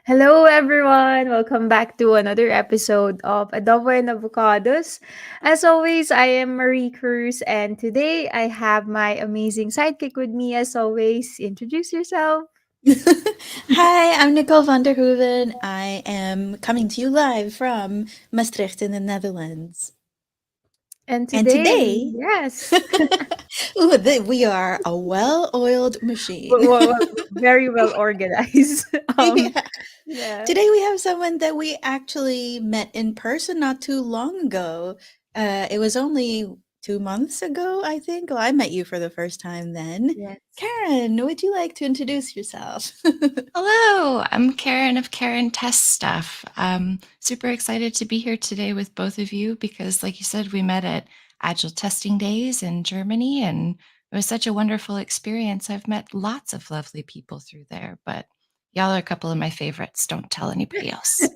Hello, everyone. Welcome back to another episode of Adobo and Avocados. As always, I am Marie Cruz, and today I have my amazing sidekick with me. As always, introduce yourself. Hi, I'm Nicole van der Hoeven. I am coming to you live from Maastricht in the Netherlands. And And today, today, yes, we are a well oiled machine. very well organized. Yeah. Yeah. Today, we have someone that we actually met in person not too long ago. It was only 2 months ago, I think. Well, I met you for the first time then. Yes. Karen, would you like to introduce yourself? Hello, I'm Karen of Karen Test Stuff. Super excited to be here today with both of you because, like you said, we met at Agile Testing Days in Germany, and it was such a wonderful experience. I've met lots of lovely people through there, but y'all are a couple of my favorites. Don't tell anybody else.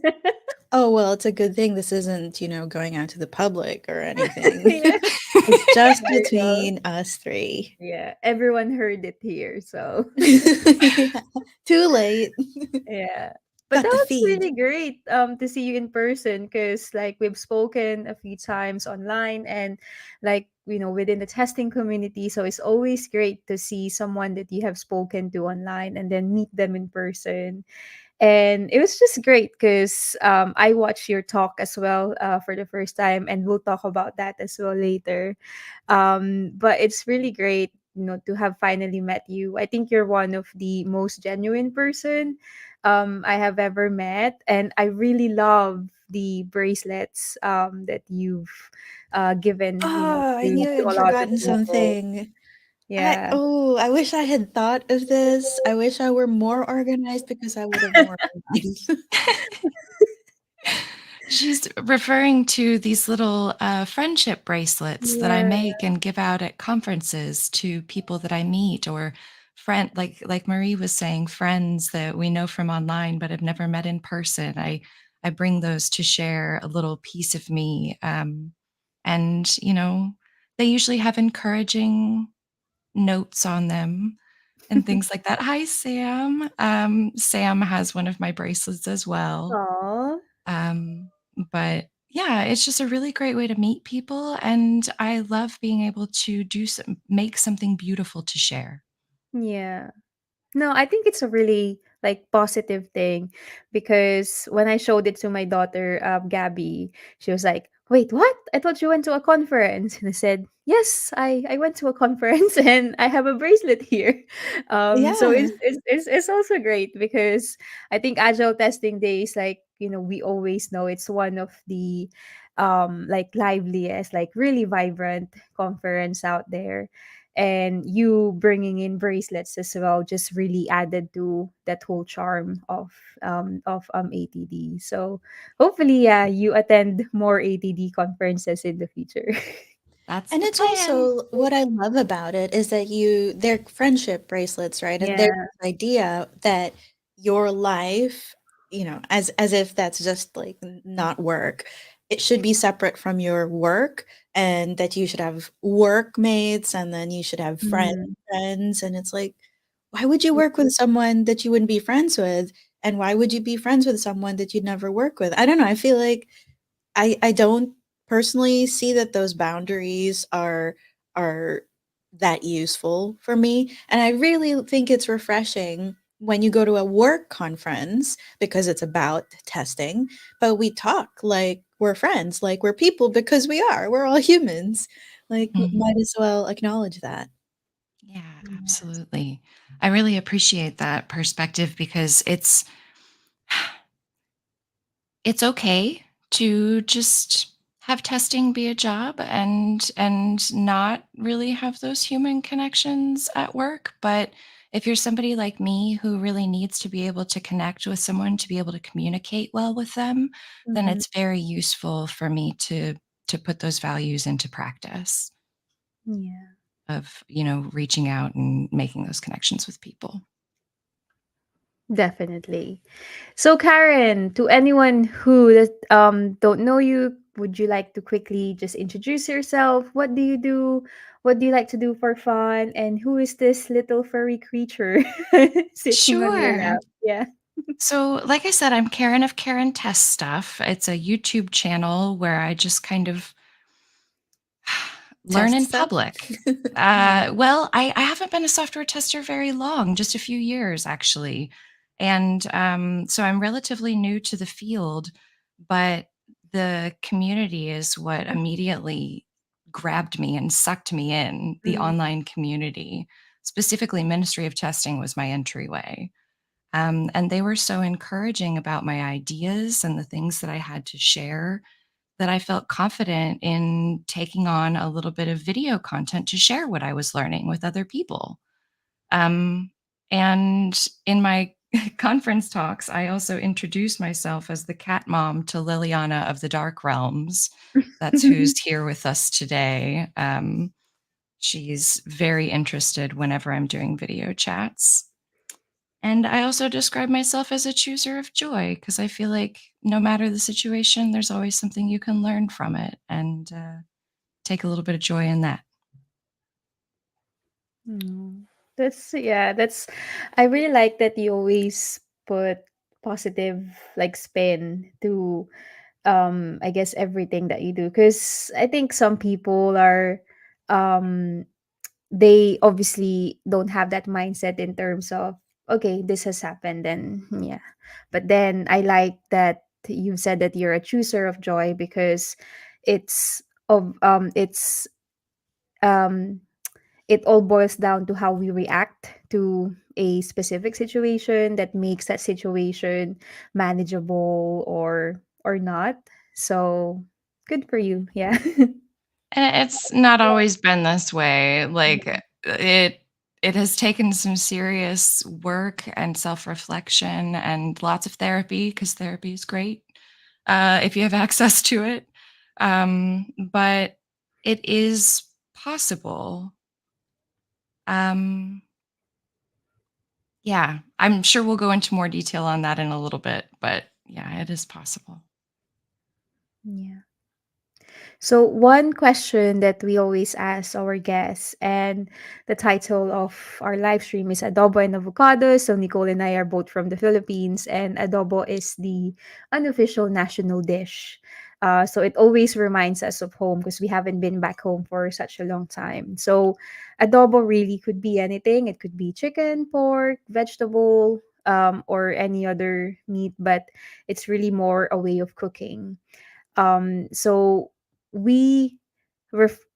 Oh, well, it's a good thing this isn't, going out to the public or anything. Yeah. It's just There you go. between us three. Yeah. Everyone heard it here. So. Yeah. Too late. Yeah. But Got that the was feed. really great to see you in person because like we've spoken a few times online and like within the testing community, so it's always great to see someone that you have spoken to online and then meet them in person. And it was just great because I watched your talk as well for the first time, and we'll talk about that as well later. But it's really great, to have finally met you. I think you're one of the most genuine person I have ever met, and I really love the bracelets that you've given, Oh, I to knew a I'd lot of forgotten people. something. Yeah. I wish I had thought of this. I wish I were more organized because I would have worn these. She's referring to these little friendship bracelets that I Yeah. make and give out at conferences to people that I meet, or like Marie was saying, friends that we know from online but have never met in person. I bring those to share a little piece of me, and they usually have encouraging notes on them and things like that. Hi, Sam. Sam has one of my bracelets as well. Aw. Um, but yeah, it's just a really great way to meet people, and I love being able to make something beautiful to share. Yeah. No, I think it's a really like positive thing because when I showed it to my daughter, Gabby, she was like, "Wait, what? I thought you went to a conference." And I said, "Yes, I went to a conference and I have a bracelet here." So Yeah. it's also great because I think Agile Testing Days, like we always know it's one of the like liveliest, like really vibrant conference out there, and you bringing in bracelets as well just really added to that whole charm of ATD. So hopefully, yeah, you attend more ATD conferences in the future. That's And the it's plan. also what I love about it is that they're friendship bracelets, right? And there's Yeah. this idea that your life, as if that's just like not work. It should be separate from your work, and that you should have workmates, and then you should have Mhm. friends. And it's like, why would you work with someone that you wouldn't be friends with? And why would you be friends with someone that you'd never work with? I don't know. I feel like I don't personally see that those boundaries are that useful for me, and I really think it's refreshing when you go to a work conference because it's about testing, but we talk like we're friends, like we're people because we're all humans. Like, Mhm. might as well acknowledge that. Yeah, Yes. absolutely. I really appreciate that perspective because it's okay to just have testing be a job and not really have those human connections at work. But if you're somebody like me who really needs to be able to connect with someone to be able to communicate well with them, then Mhm. it's very useful for me to put those values into practice Yeah. of reaching out and making those connections with people. Definitely. So, Karen, to anyone who don't know you, would you like to quickly just introduce yourself? What do you do? What do you like to do for fun? And who is this little furry creature sitting on your Sure. lap? Yeah. So, like I said, I'm Karen of Karen Test Stuff. It's a YouTube channel where I just kind of learn Test in stuff? public. Well, I haven't been a software tester very long, just a few years actually. And so I'm relatively new to the field, but the community is what immediately grabbed me and sucked me in, the Mm. online community. Specifically, Ministry of Testing was my entryway. And they were so encouraging about my ideas and the things that I had to share that I felt confident in taking on a little bit of video content to share what I was learning with other people. Um, and in my conference talks, I also introduced myself as the cat mom to Liliana of the Dark Realms. That's who's here with us today. She's very interested whenever I'm doing video chats. And I also describe myself as a chooser of joy because I feel like no matter the situation, there's always something you can learn from it and take a little bit of joy in that. Mm. That's yeah, that's I really like that you always put positive like spin to I guess everything that you do, because I think some people are um they obviously don't have that mindset in terms of, okay, this has happened, then yeah. But then I like that you said that you're a chooser of joy, because it's of um it all boils down to how we react to a specific situation that makes that situation manageable or not. So good for you. Yeah. And it's not always been this way. Like it has taken some serious work and self-reflection and lots of therapy because therapy is great if you have access to it. But it is possible. Um, Yeah, I'm sure we'll go into more detail on that in a little bit, but yeah, it is possible. Yeah. So, one question that we always ask our guests, and the title of our live stream is Adobo and Avocados. So, Nicole and I are both from the Philippines, and adobo is the unofficial national dish. So, it always reminds us of home because we haven't been back home for such a long time. So, adobo really could be anything. It could be chicken, pork, vegetable, or any other meat, but it's really more a way of cooking. So we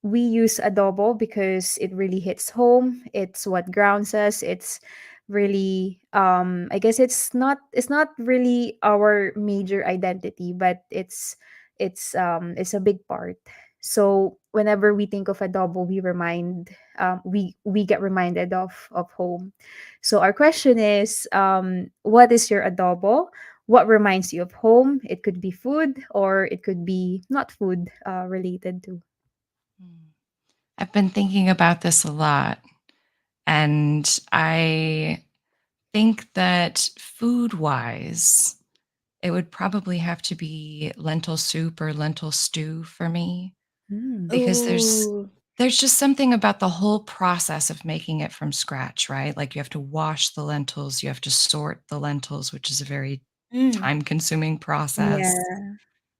we use adobo because it really hits home. It's what grounds us. It's really I guess it's not really our major identity, but it's a big part. So whenever we think of adobo, we get reminded of home. So our question is, what is your adobo? What reminds you of home? It could be food, or it could be not food related to. Mm. I've been thinking about this a lot, and I think that food-wise, it would probably have to be lentil soup or lentil stew for me Mm. because Oh. there's just something about the whole process of making it from scratch, right? Like you have to wash the lentils, you have to sort the lentils, which is a very Mm. time-consuming process. Yeah.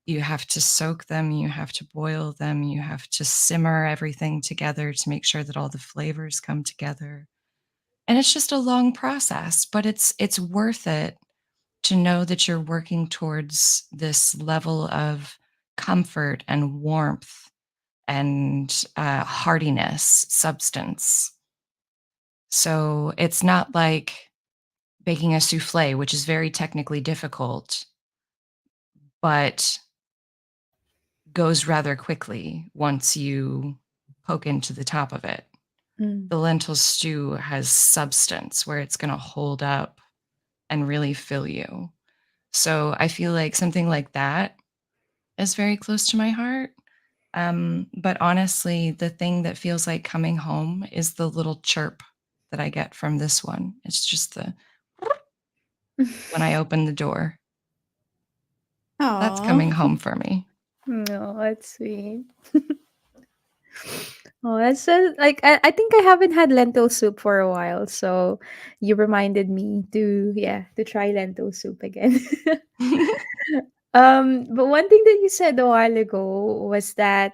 You have to soak them, you have to boil them, you have to simmer everything together to make sure that all the flavors come together. And it's just a long process, but it's worth it to know that you're working towards this level of comfort and warmth and heartiness, substance. So it's not like baking a souffle, which is very technically difficult, but goes rather quickly once you poke into the top of it. Mm. The lentil stew has substance where it's going to hold up and really fill you. So I feel like something like that is very close to my heart. But honestly, the thing that feels like coming home is the little chirp that I get from this one. It's just the when I open the door. That's Aw. coming home for me. No, that's sweet. Oh, that's like I think I haven't had lentil soup for a while, so you reminded me to yeah to try lentil soup again. But one thing that you said a while ago was that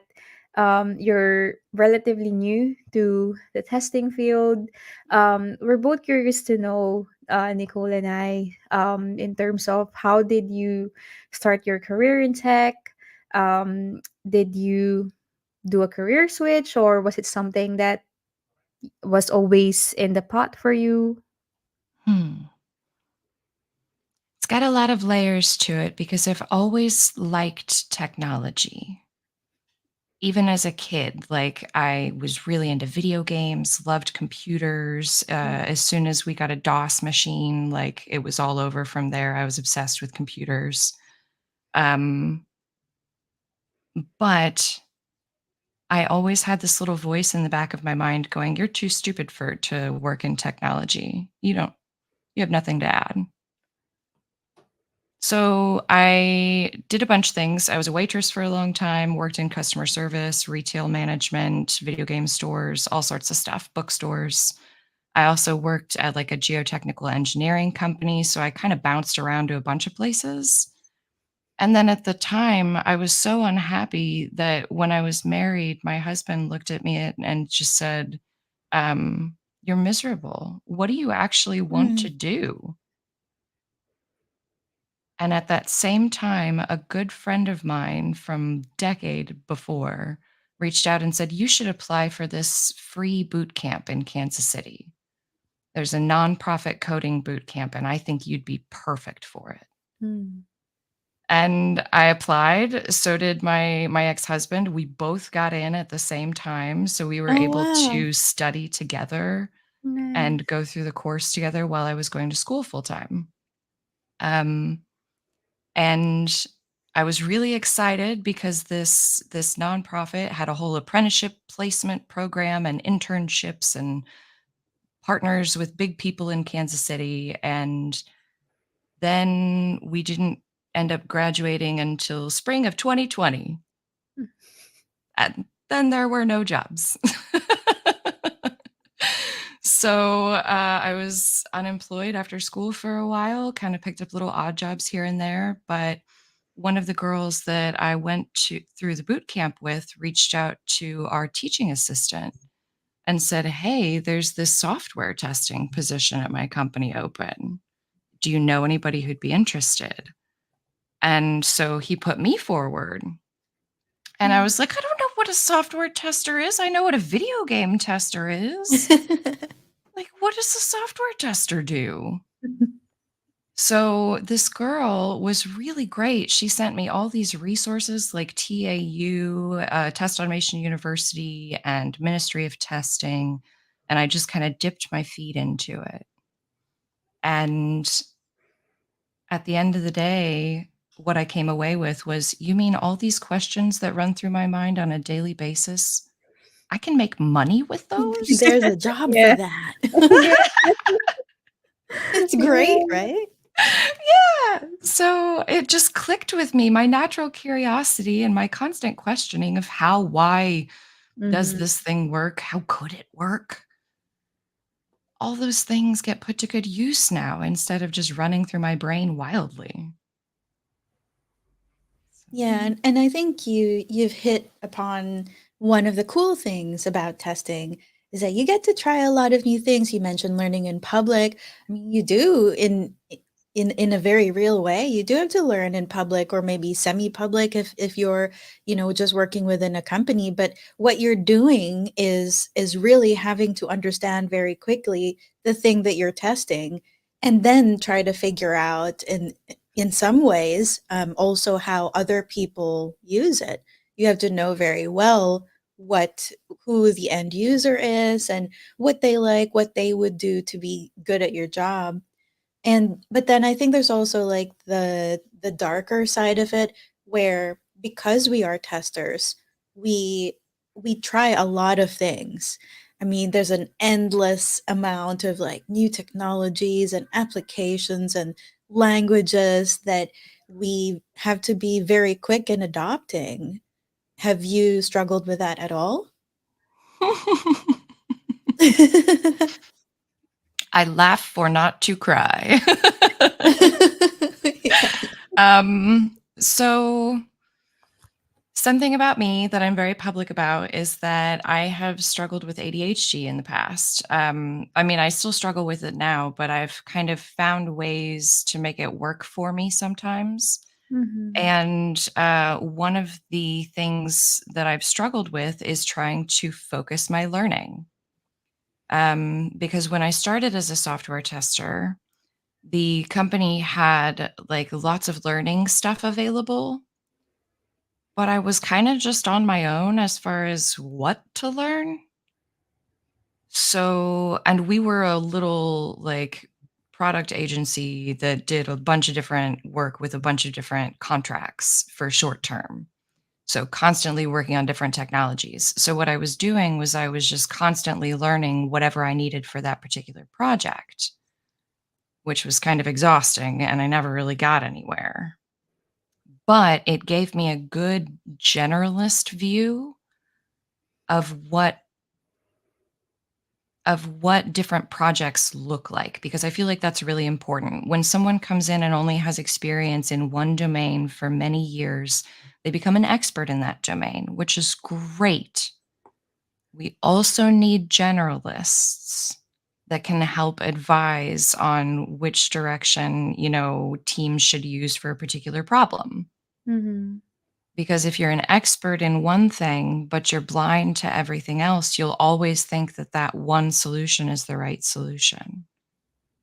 you're relatively new to the testing field. We're both curious to know, Nicole and I, in terms of how did you start your career in tech? Did you do a career switch, or was it something that was always in the pot for you? Hmm. It's got a lot of layers to it because I've always liked technology. Even as a kid, like I was really into video games, loved computers. As soon as we got a DOS machine, like it was all over from there. I was obsessed with computers. Um, but I always had this little voice in the back of my mind going, "You're too stupid for to work in technology. You have nothing to add." So I did a bunch of things. I was a waitress for a long time, worked in customer service, retail management, video game stores, all sorts of stuff, bookstores. I also worked at like a geotechnical engineering company. So I kind of bounced around to a bunch of places. And then at the time, I was so unhappy that when I was married, my husband looked at me and just said, "You're miserable. What do you actually want to Mm. do?" And at that same time, a good friend of mine from decade before reached out and said, "You should apply for this free boot camp in Kansas City. There's a nonprofit coding boot camp, and I think you'd be perfect for it." Mm. And I applied, so did my ex-husband. We both got in at the same time, so we were Oh, able wow. to study together and Nice. go through the course together while I was going to school full time. Um, and I was really excited because this nonprofit had a whole apprenticeship placement program and internships and partners with big people in Kansas City. And then we didn't end up graduating until spring of 2020. And then there were no jobs. So I was unemployed after school for a while, kind of picked up little odd jobs here and there. But one of the girls that I went to through the boot camp with reached out to our teaching assistant and said, "Hey, there's this software testing position at my company open. Do you know anybody who'd be interested?" And so he put me forward. And I Mm. was like, "I don't know what a software tester is. I know what a video game tester is. Like, what does a software tester do?" So this girl was really great. She sent me all these resources like TAU, Test Automation University, and Ministry of Testing. And I just kind of dipped my feet into it. And at the end of the day, what I came away with was, "You mean all these questions that run through my mind on a daily basis? I can make money with those?" There's a job for Yeah. that. Yeah. It's great, Yeah. right? Yeah. So it just clicked with me. My natural curiosity and my constant questioning of how, why does Mhm. this thing work? How could it work? All those things get put to good use now instead of just running through my brain wildly. So, Yeah, and I think you've hit upon one of the cool things about testing is that you get to try a lot of new things. You mentioned learning in public. I mean, you do in a very real way. You do have to learn in public or maybe semi-public if you're, just working within a company, but what you're doing is really having to understand very quickly the thing that you're testing and then try to figure out in some ways, also how other people use it. You have to know very well what who the end user is and what they like, what they would do to be good at your job. And but then I think there's also like the darker side of it where because we are testers, we we try a lot of things. I mean, there's an endless amount of like new technologies and applications and languages that we have to be very quick in adopting. Have you struggled with that at all? I laugh for not to cry. Yeah. So something about me that I'm very public about is that I have struggled with ADHD in the past. I mean, I still struggle with it now, but I've kind of found ways to make it work for me sometimes. Mhm. And one of the things that I've struggled with is trying to focus my learning. Because when I started as a software tester, the company had like lots of learning stuff available, but I was kind of just on my own as far as what to learn. So, and we were a little like product agency that did a bunch of different work with a bunch of different contracts for short term. So, constantly working on different technologies. So, what I was doing was I was just constantly learning whatever I needed for that particular project, which was kind of exhausting and I never really got anywhere. But it gave me a good generalist view of what different projects look like, because I feel like that's really important. When someone comes in and only has experience in one domain for many years, they become an expert in that domain, which is great. We also need generalists that can help advise on which direction, teams should use for a particular problem. Mhm. Because if you're an expert in one thing, but you're blind to everything else, you'll always think that that one solution is the right solution.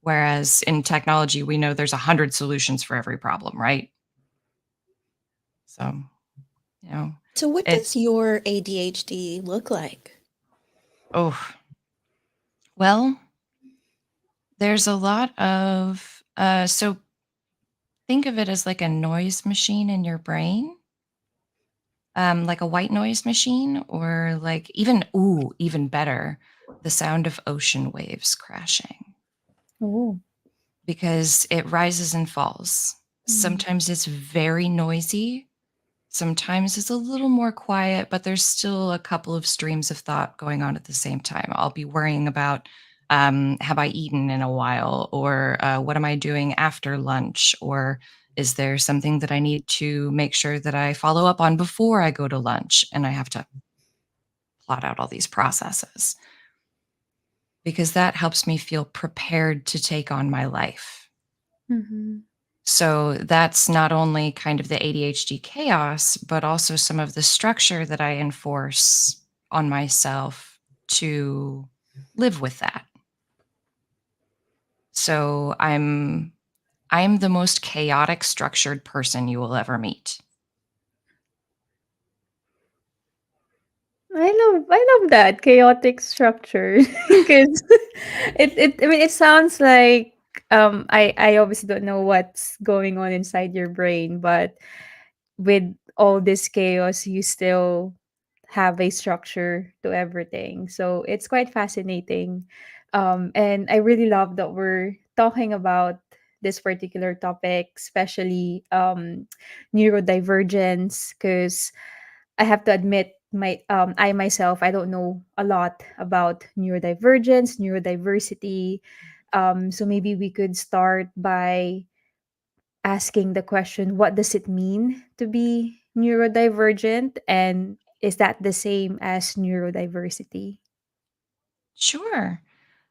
Whereas in technology, we know there's 100 solutions for every problem, right? So, you know, So what it, does your ADHD look like? oh, well, there's a lot of, so think of it as like a noise machine in your brain, like a white noise machine, or like even better, the sound of ocean waves crashing, Oh. because it rises and falls. Mhm. Sometimes it's very noisy. Sometimes it's a little more quiet, but there's still a couple of streams of thought going on at the same time. I'll be worrying about, have I eaten in a while? Or what am I doing after lunch? Or is there something that I need to make sure that I follow up on before I go to lunch? And I have to plot out all these processes, because that helps me feel prepared to take on my life. Mhm. So that's not only kind of the ADHD chaos, but also some of the structure that I enforce on myself to live with that. So I'm the most chaotic structured person you will ever meet. I love that chaotic structure because I mean it sounds like I obviously don't know what's going on inside your brain, but with all this chaos you still have a structure to everything. So it's quite fascinating. And I really love that we're talking about this particular topic, especially neurodivergence, because I have to admit I myself I don't know a lot about neurodivergence, neurodiversity. So maybe we could start by asking the question, what does it mean to be neurodivergent, and is that the same as neurodiversity? Sure.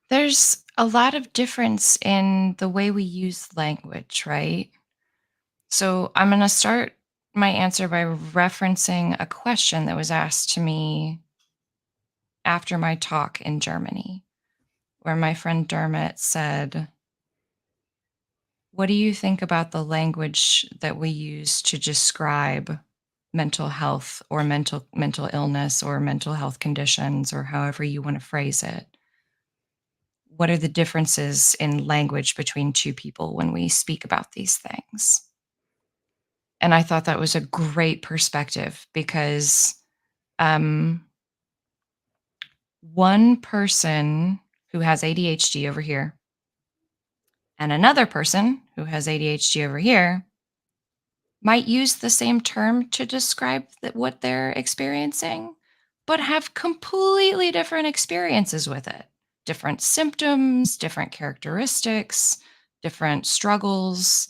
There's a lot of difference in the way we use language, right? So I'm going to start my answer by referencing a question that was asked to me after my talk in Germany, where my friend Dermot said, "What do you think about the language that we use to describe mental health or mental illness or mental health conditions, or however you want to phrase it? What are the differences in language between two people when we speak about these things?" And I thought that was a great perspective, because um, one person who has ADHD over here and another person who has ADHD over here might use the same term to describe what they're experiencing, but have completely different experiences with it. Different symptoms, different characteristics, different struggles.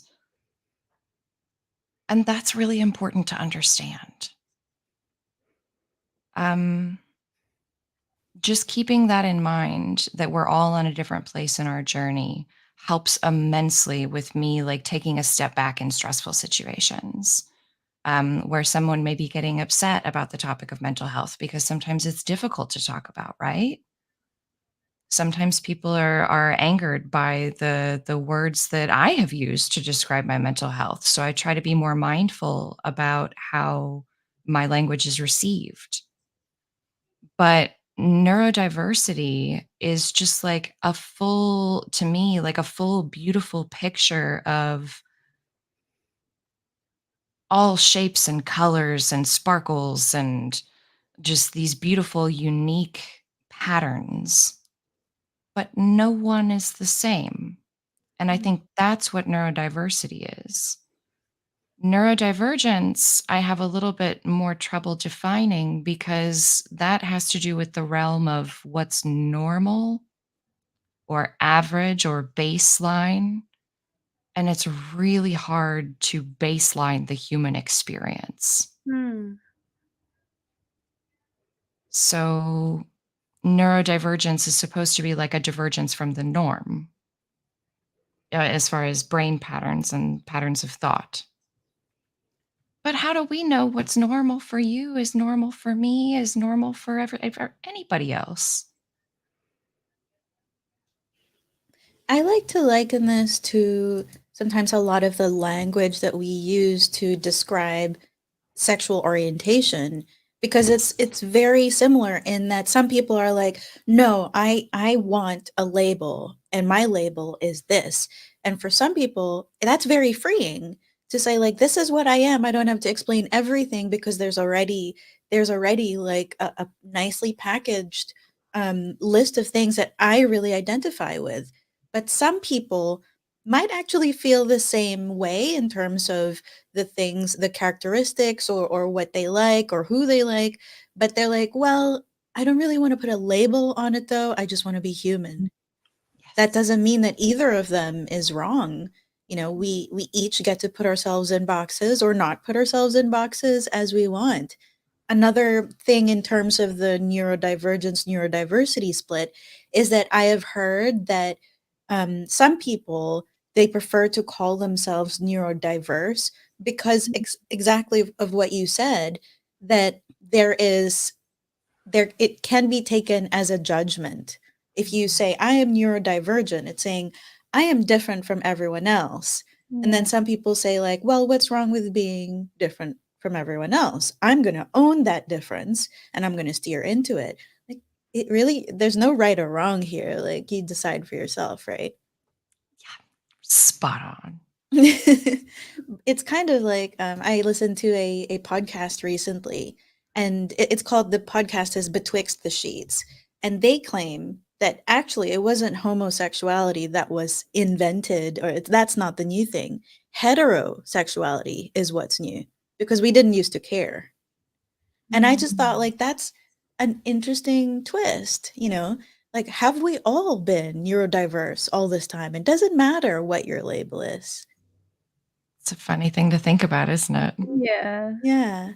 And that's really important to understand. Um, just keeping that in mind that we're all on a different place in our journey helps immensely with me, like taking a step back in stressful situations. Where someone may be getting upset about the topic of mental health because sometimes it's difficult to talk about, right? Sometimes people are angered by the words that I have used to describe my mental health. So I try to be more mindful about how my language is received. But neurodiversity is just like a full, to me, like a full, beautiful picture of all shapes and colors and sparkles and just these beautiful, unique patterns, but no one is the same. And I think that's what neurodiversity is. Neurodivergence, I have a little bit more trouble defining because that has to do with the realm of what's normal or average or baseline. And it's really hard to baseline the human experience. Hmm. So neurodivergence is supposed to be like a divergence from the norm, as far as brain patterns and patterns of thought. But how do we know what's normal for you is normal for me, is normal for anybody else? I like to liken this to sometimes a lot of the language that we use to describe sexual orientation, because it's very similar in that some people are like, no, I want a label and my label is this. And for some people that's very freeing to say, like, this is what I am. I don't have to explain everything because there's already like a nicely packaged list of things that I really identify with. But some people might actually feel the same way in terms of the things, the characteristics, or what they like or who they like, but they're like, well, I don't really want to put a label on it though. I just want to be human. That Yes. doesn't mean that either of them is wrong. We each get to put ourselves in boxes or not put ourselves in boxes as we want. Another thing in terms of the neurodivergence neurodiversity split is that I have heard that some people, they prefer to call themselves neurodiverse because exactly of what you said, that there it can be taken as a judgment. If you say I am neurodivergent, it's saying I am different from everyone else. And then Yeah. some people say, like, well, what's wrong with being different from everyone else? I'm going to own that difference and I'm going to steer into it. Like, it really, there's no right or wrong here. Like, you decide for yourself, right? Yeah. Spot on. It's kind of like, I listened to a podcast recently, and it's called, the podcast is Betwixt the Sheets. And they claim that actually it wasn't homosexuality that was invented, or that's not the new thing. Heterosexuality is what's new because we didn't used to care. And I just thought, Mm. like, that's an interesting twist, you know? Like, have we all been neurodiverse all this time? It doesn't matter what your label is. It's a funny thing to think about, isn't it? Yeah. Yeah.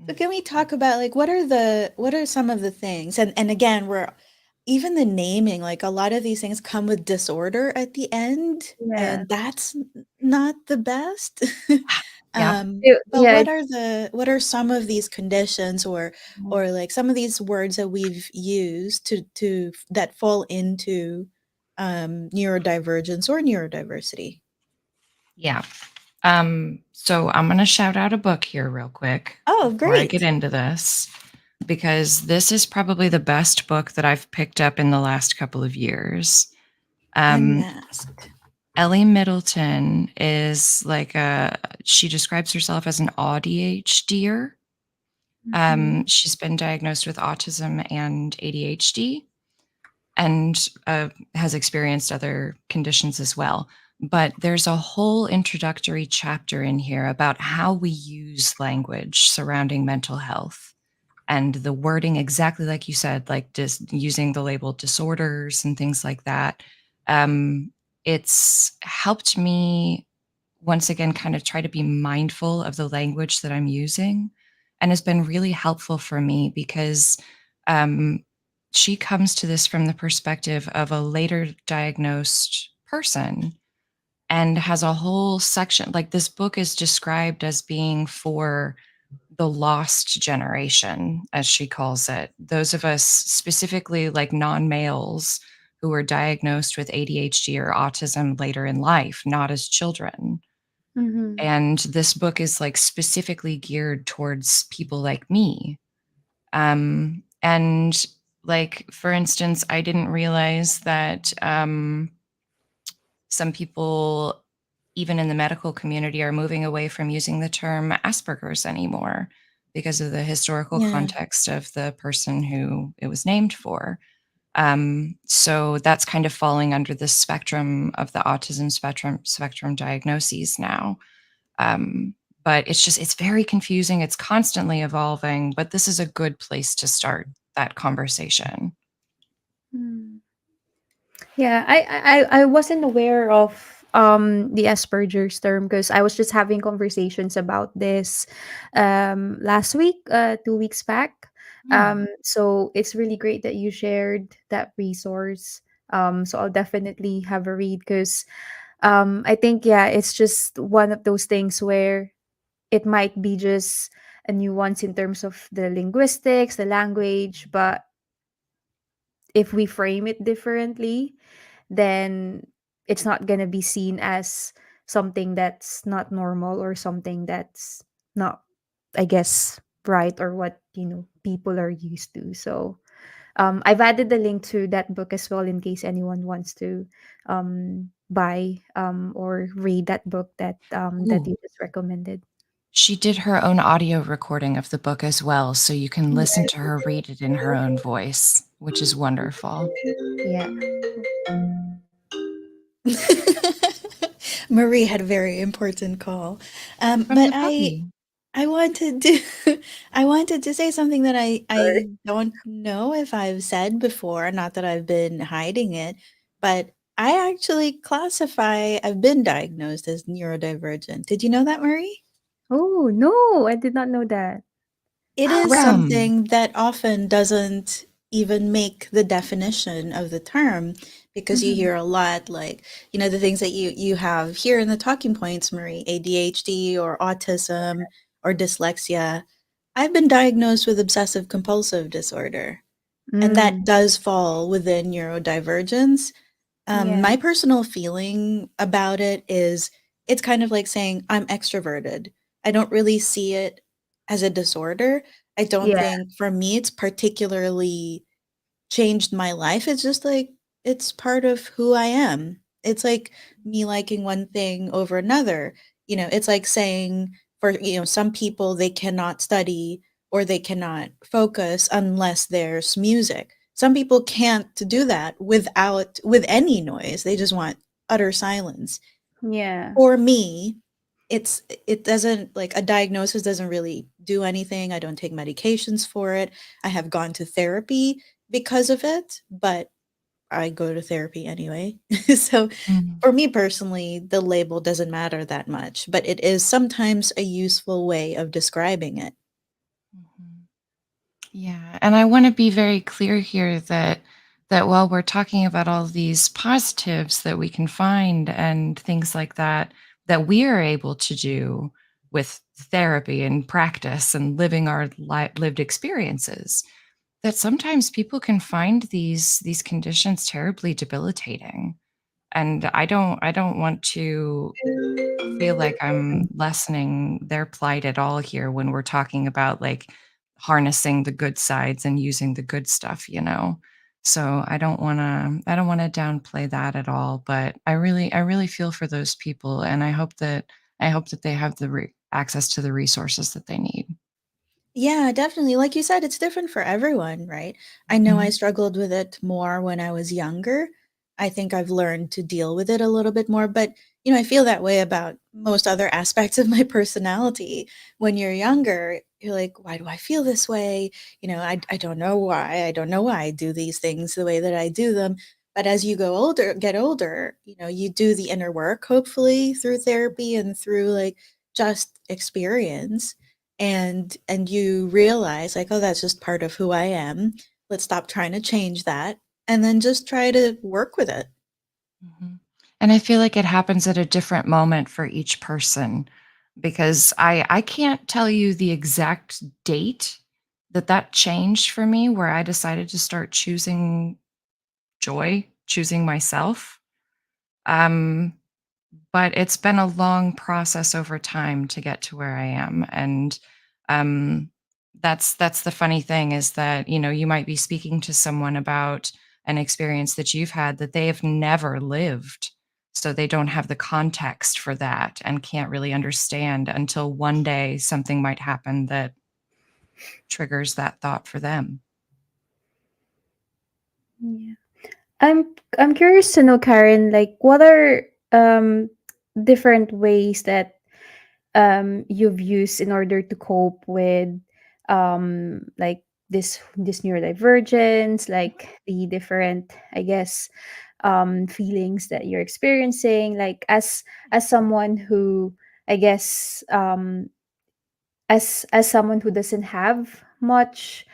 So Mm. can we talk about, like, what are some of the things? And again, we're even the naming, like a lot of these things come with disorder at the end, Yeah. and that's not the best. Yep. But Yeah. what are some of these conditions, Mhm. or like some of these words that we've used to that fall into neurodivergence or neurodiversity? Yeah. So I'm going to shout out a book here real quick Oh, before I get great. into this, because this is probably the best book that I've picked up in the last couple of years. Um, Unmasked. Ellie Middleton is like she describes herself as an ADHDer. Mhm. She's been diagnosed with autism and ADHD, and has experienced other conditions as well. But there's a whole introductory chapter in here about how we use language surrounding mental health. and the wording exactly like you said, like just using the label disorders and things like that. Um, it's helped me once again kind of try to be mindful of the language that I'm using, and has been really helpful for me because um, she comes to this from the perspective of a later diagnosed person and has a whole section. Like, this book is described as being for the lost generation, as she calls it. Those of us, specifically like non males, who were diagnosed with ADHD or autism later in life, not as children. Mm-hmm. And this book is like specifically geared towards people like me. And like, for instance, I didn't realize that some people, even in the medical community, are moving away from using the term Asperger's anymore because of the historical Yeah. context of the person who it was named for. So that's kind of falling under the spectrum of the autism spectrum diagnoses now. Um, but it's very confusing. It's constantly evolving, but this is a good place to start that conversation. Mm. Yeah, I wasn't aware of the Asperger's term because I was just having conversations about this last week, 2 weeks back. Mm. So it's really great that you shared that resource. So I'll definitely have a read because I think, yeah, it's just one of those things where it might be just a nuance in terms of the linguistics, the language, but if we frame it differently, then it's not going to be seen as something that's not normal or something that's not, I guess, right, or what people are used to. So I've added the link to that book as well in case anyone wants to buy or read that book that Ooh. you just recommended. She did her own audio recording of the book as well, so you can listen to her read it in her own voice, which is wonderful. Yeah. Marie had a very important call. From But the puppy. I wanted to I wanted to say something that I don't know if I've said before, not that I've been hiding it, but I actually classify I've been diagnosed as neurodivergent. Did you know that, Marie? Oh, no, I did not know that. It How is come? something that often doesn't even make the definition of the term because you Mhm. hear a lot like, the things that you have here in the talking points, Marie, ADHD or autism or dyslexia. I've been diagnosed with obsessive compulsive disorder, and that Mm, does fall within neurodivergence. yeah, My personal feeling about it is it's kind of like saying I'm extroverted. I don't really see it as a disorder. I don't yeah, think for me it's particularly changed my life. It's just like it's part of who I am. It's like me liking one thing over another. It's like saying for some people they cannot study or they cannot focus unless there's music. Some people can't do that with any noise. They just want utter silence. yeah, For me, it doesn't like a diagnosis doesn't really do anything. I don't take medications for it. I have gone to therapy because of it, but I go to therapy anyway. So Mm. for me personally, the label doesn't matter that much, but it is sometimes a useful way of describing it. Mhm. Yeah, and I want to be very clear here that while we're talking about all these positives that we can find and things like that that we are able to do with therapy and practice and living our lived experiences, that sometimes people can find these conditions terribly debilitating. And I don't want to feel like I'm lessening their plight at all here when we're talking about, like, harnessing the good sides and using the good stuff, you know? So, I don't wanna downplay that at all, but I really feel for those people, and I hope that they have the access to the resources that they need. Yeah, definitely. Like you said, it's different for everyone, right? I know I Mhm. struggled with it more when I was younger. I think I've learned to deal with it a little bit more, but I feel that way about most other aspects of my personality. When you're younger, you're like, why do I feel this way? I don't know why. I don't know why I do these things the way that I do them. But as you get older, you do the inner work, hopefully through therapy and through like just experience. And you realize like, oh, that's just part of who I am. Let's stop trying to change that and then just try to work with it. Mhm. And I feel like it happens at a different moment for each person because I can't tell you the exact date that that changed for me where I decided to start choosing joy, choosing myself. Um, but it's been a long process over time to get to where I am, and um, that's the funny thing is that you might be speaking to someone about an experience that you've had that they have never lived, so they don't have the context for that and can't really understand until one day something might happen that triggers that thought for them. Yeah. I'm curious to know, Karen, like what are different ways that you've used in order to cope with like this neurodivergence, like the different, I guess, feelings that you're experiencing, like as someone who, I guess, as someone who doesn't have much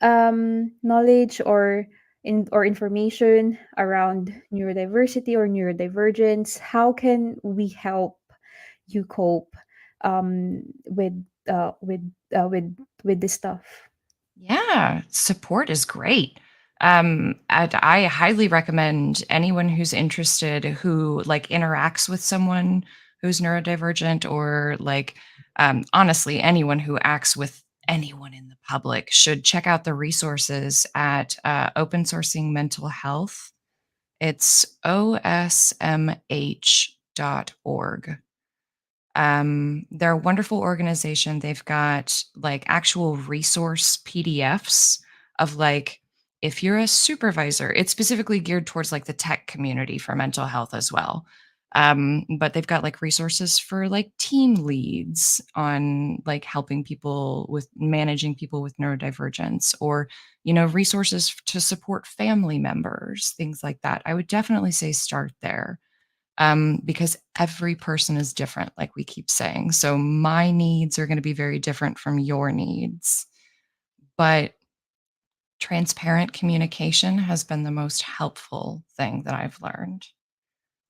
knowledge or information around neurodiversity or neurodivergence. How can we help you cope with uh, with uh, with with this stuff? Yeah, support is great. I highly recommend anyone who's interested who like interacts with someone who's neurodivergent or like honestly anyone who acts with anyone in the public should check out the resources at Open Sourcing Mental Health. It's osmh.org. They're a wonderful organization. They've got like actual resource PDFs of like if you're a supervisor, it's specifically geared towards like the tech community for mental health as well. But they've got like resources for like team leads on like helping people with managing people with neurodivergence or resources to support family members, things like that. I would definitely say start there because every person is different, like we keep saying. So my needs are going to be very different from your needs. But transparent communication has been the most helpful thing that I've learned.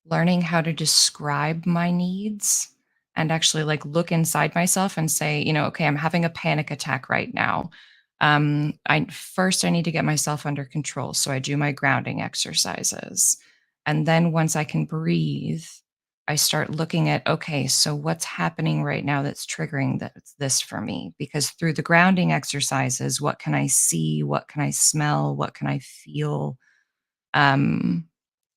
Learning how to describe my needs and actually like look inside myself and say, okay, I'm having a panic attack right now. I need to get myself under control. So I do my grounding exercises. And then once I can breathe, I start looking at, okay, so what's happening right now that's triggering this for me? Because through the grounding exercises, what can I see? What can I smell? What can I feel? Um,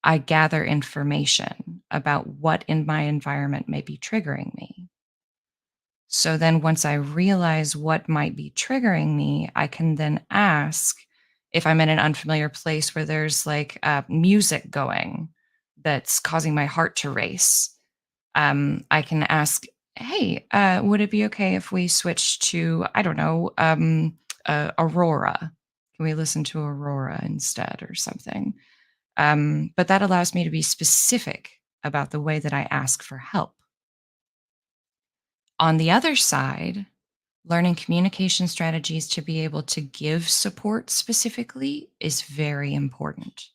I gather information about what in my environment may be triggering me. So then once I realize what might be triggering me, I can then ask if I'm in an unfamiliar place where there's like music going that's causing my heart to race. I can ask, hey, would it be okay if we switch to, I don't know, Aurora? Can we listen to Aurora instead or something? But that allows me to be specific about the way that I ask for help. On the other side, learning communication strategies to be able to give support specifically is very important.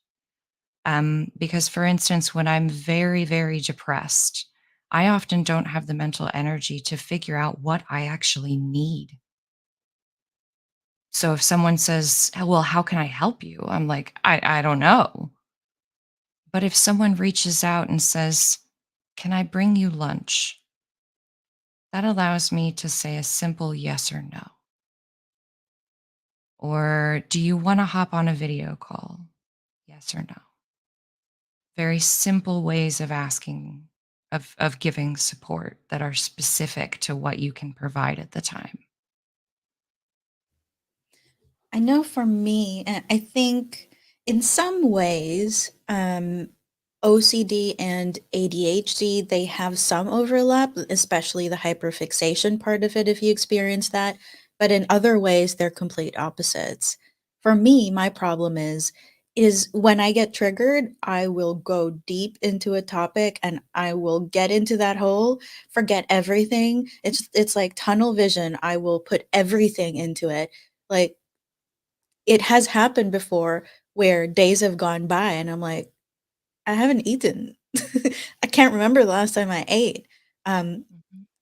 Because, for instance, when I'm very, very depressed, I often don't have the mental energy to figure out what I actually need. So if someone says, "Oh, well, how can I help you?" I'm like, I don't know. But if someone reaches out and says, "Can I bring you lunch?" That allows me to say a simple yes or no. Or do you want to hop on a video call? Yes or no. Very simple ways of asking, of giving support that are specific to what you can provide at the time. I know for me, and I think in some ways, OCD and ADHD, they have some overlap, especially the hyperfixation part of it if you experience that, but in other ways they're complete opposites. For me, my problem is when I get triggered, I will go deep into a topic and I will get into that hole, forget everything. It's like tunnel vision. I will put everything into it. Like it has happened before where days have gone by and I'm like, I haven't eaten. I can't remember the last time I ate. Um,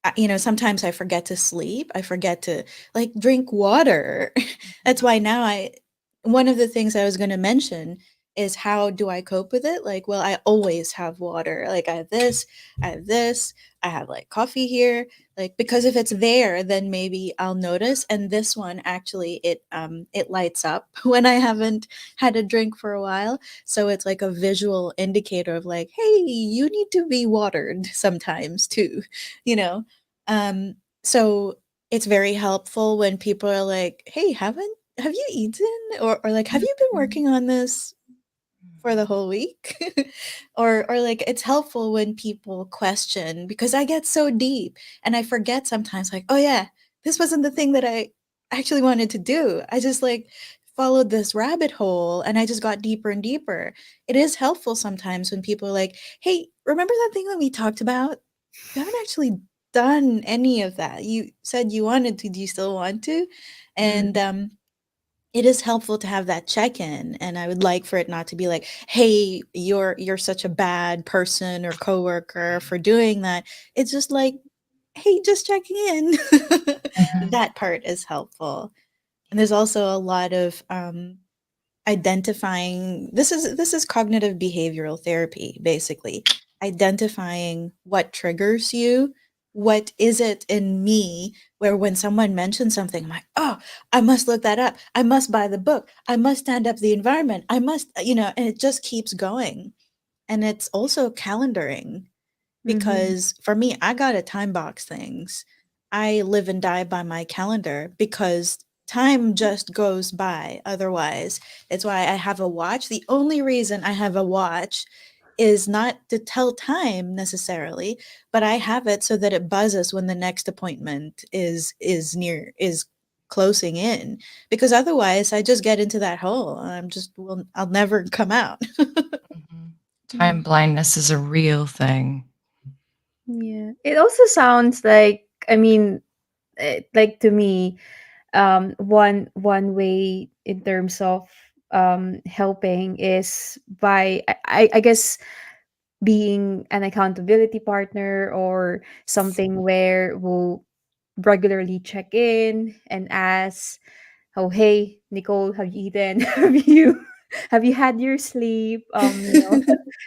Mhm. Sometimes I forget to sleep. I forget to like drink water. That's Mhm. why now one of the things I was going to mention is how do I cope with it? Like, well, I always have water. Like, I have this, I have like coffee here. Like, because if it's there, then maybe I'll notice. And this one actually, it lights up when I haven't had a drink for a while. So it's like a visual indicator of like, hey, you need to be watered sometimes too, you know? So it's very helpful when people are like, hey, have you eaten? Or like, have you been Mhm. working on this for the Mhm. whole week? Or like it's helpful when people question because I get so deep and I forget sometimes like, oh yeah, this wasn't the thing that I actually wanted to do. I just like followed this rabbit hole and I just got deeper and deeper. It is helpful sometimes when people are like, hey, remember that thing that we talked about? You haven't actually done any of that. You said you wanted to. Do you still want to? And Mm. it is helpful to have that check-in, and I would like for it not to be like, "Hey, you're such a bad person or coworker for doing that." It's just like, "Hey, just checking in." Mhm. That part is helpful. And there's also a lot of identifying this is cognitive behavioral therapy basically, identifying what triggers you, what is it in me where when someone mentions something I'm like, oh, I must look that up, I must buy the book, I must stand up the environment, I must, and it just keeps going. And it's also calendaring Mhm. because for me, I gotta time box things. I live and die by my calendar because time just goes by otherwise. It's why I have a watch. The only reason I have a watch is not to tell time necessarily, but I have it so that it buzzes when the next appointment is closing in because otherwise I just get into that hole. I'll never come out. Mhm. Time Mm. blindness is a real thing. Yeah. It also sounds like, I mean, like to me, one way in terms of helping is by I guess being an accountability partner or something where we'll regularly check in and ask, oh hey Nicole, have you eaten? Have you had your sleep?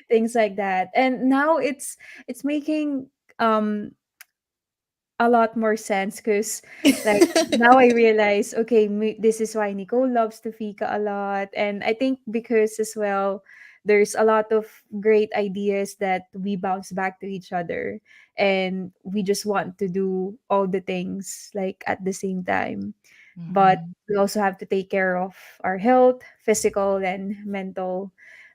Things like that. And now it's making um a lot more sense because like now I realize, okay, this is why Nicole loves to fika a lot. And I think because as well there's a lot of great ideas that we bounce back to each other, and we just want to do all the things like at the same time. But Mhm. we also have to take care of our health, physical and mental.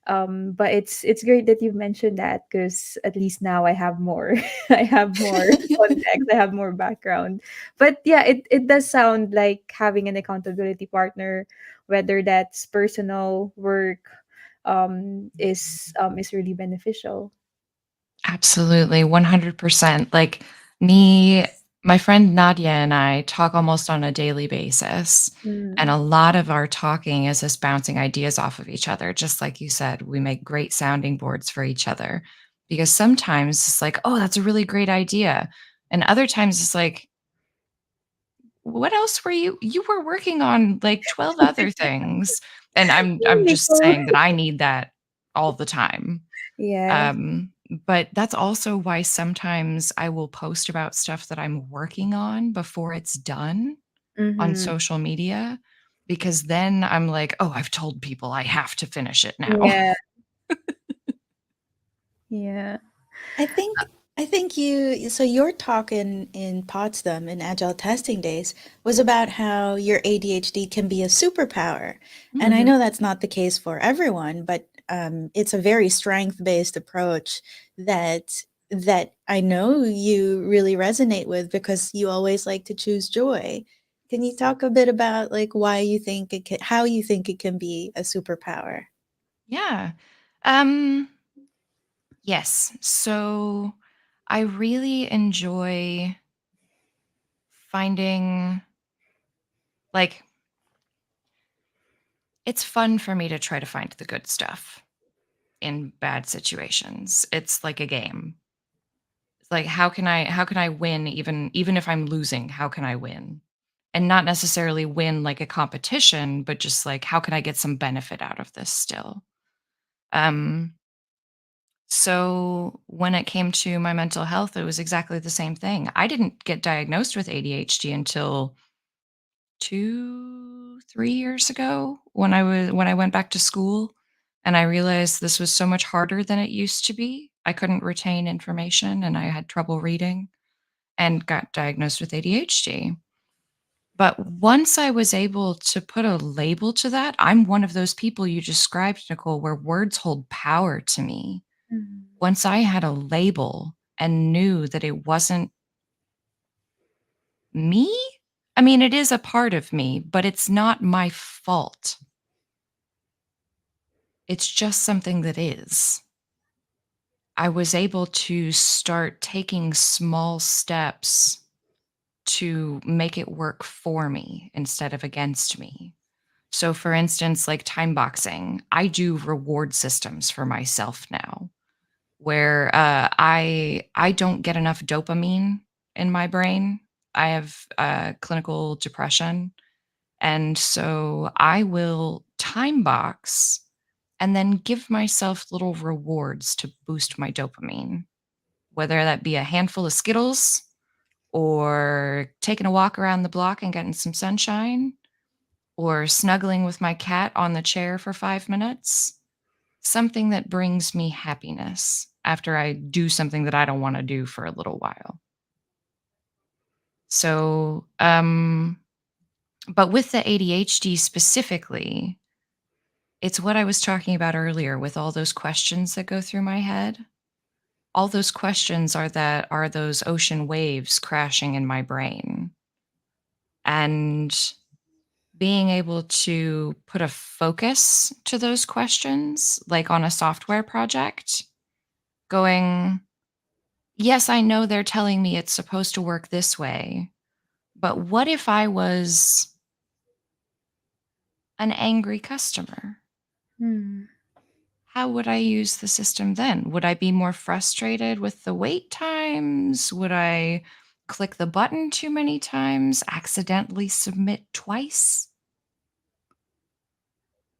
But it's great that you've mentioned that because at least now I have more I have more context, I have more background. But yeah, it does sound like having an accountability partner, whether that's personal work, is really beneficial. Absolutely, 100%. Like me, my friend Nadia and I talk almost on a daily basis. And Mm. a lot of our talking is us bouncing ideas off of each other. Just like you said, we make great sounding boards for each other because sometimes it's like, oh, that's a really great idea. And other times it's like, what else were you were working on like 12 other things. And I'm just Nicole. saying that I need that all the time. Yeah. Um, but that's also why sometimes I will post about stuff that I'm working on before it's done on Mm-hmm. social media, because then I'm like, "Oh, I've told people I have to finish it now." Yeah. Yeah. I think I think your talk in Potsdam in Agile Testing Days was about how your ADHD can be a superpower. And I Mm-hmm. know that's not the case for everyone, but it's a very strength-based approach that I know you really resonate with because you always like to choose joy. Can you talk a bit about like why you think it can, how you think it can be a superpower? Yeah. Um, yes. So I really enjoy finding, like, it's fun for me to try to find the good stuff in bad situations. It's like a game. It's like, how can I win, even if I'm losing, how can I win? And not necessarily win like a competition, but just like, how can I get some benefit out of this still? Um So when it came to my mental health, it was exactly the same thing. I didn't get diagnosed with ADHD until 2, 3 years ago when I went back to school, and I realized this was so much harder than it used to be. I couldn't retain information and I had trouble reading, and got diagnosed with ADHD. But once I was able to put a label to that, I'm one of those people you described, Nicole, where words hold power to me. Mhm. Once I had a label and knew that it wasn't me, I mean, it is a part of me, but it's not my fault. It's just something that is. I was able to start taking small steps to make it work for me instead of against me. So, for instance, like time boxing, I do reward systems for myself now, where I don't get enough dopamine in my brain. I have clinical depression, and so I will time box and then give myself little rewards to boost my dopamine, whether that be a handful of Skittles or taking a walk around the block and getting some sunshine or snuggling with my cat on the chair for 5 minutes. Something that brings me happiness after I do something that I don't wanna do for a little while. So, but with the ADHD specifically, it's what I was talking about earlier with all those questions that go through my head. All those questions are those ocean waves crashing in my brain. And being able to put a focus to those questions, like on a software project, going, yes, I know they're telling me it's supposed to work this way, but what if I was an angry customer? Hmm. How would I use the system then? Would I be more frustrated with the wait times? Would I click the button too many times, accidentally submit twice?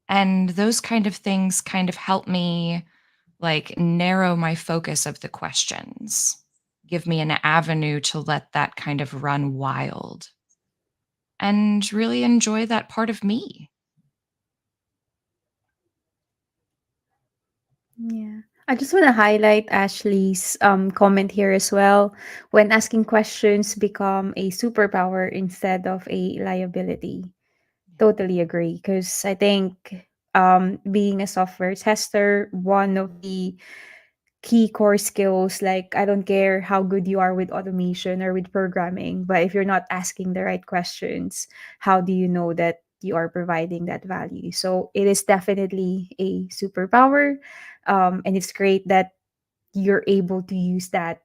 And those kind of things kind of help me like narrow my focus of the questions, give me an avenue to let that kind of run wild and really enjoy that part of me. Yeah. I just want to highlight Ashley's comment here as well. When asking questions become a superpower instead of a liability. Totally agree. Because I think being a software tester, one of the key core skills, like I don't care how good you are with automation or with programming, but if you're not asking the right questions, how do you know that you are providing that value? So it is definitely a superpower, and it's great that you're able to use that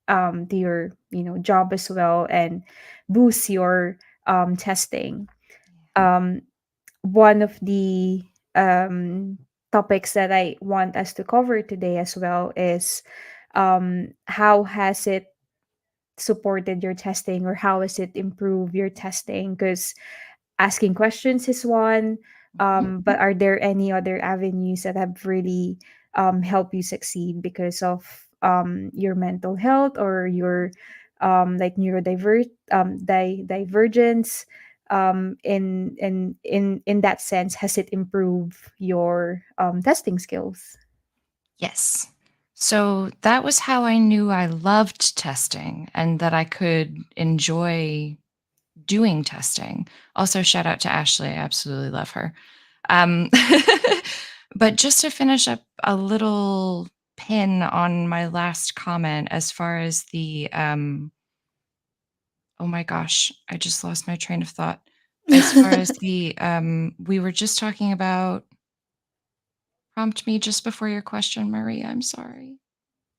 to your job as well and boost your testing. um, One of the um, topics that I want us to cover today as well is how has it supported your testing, or how has it improved your testing? Because asking questions is one, Mhm. but are there any other avenues that have really helped you succeed because of your mental health or your like divergence? In that sense, has it improved your testing skills? Yes. So that was how I knew I loved testing and that I could enjoy doing testing. Also, shout out to Ashley. I absolutely love her. Um, But just to finish up a little pin on my last comment as far as the, oh my gosh, I just lost my train of thought. As far as the, we were just talking about prompt me just before your question, Marie, I'm sorry.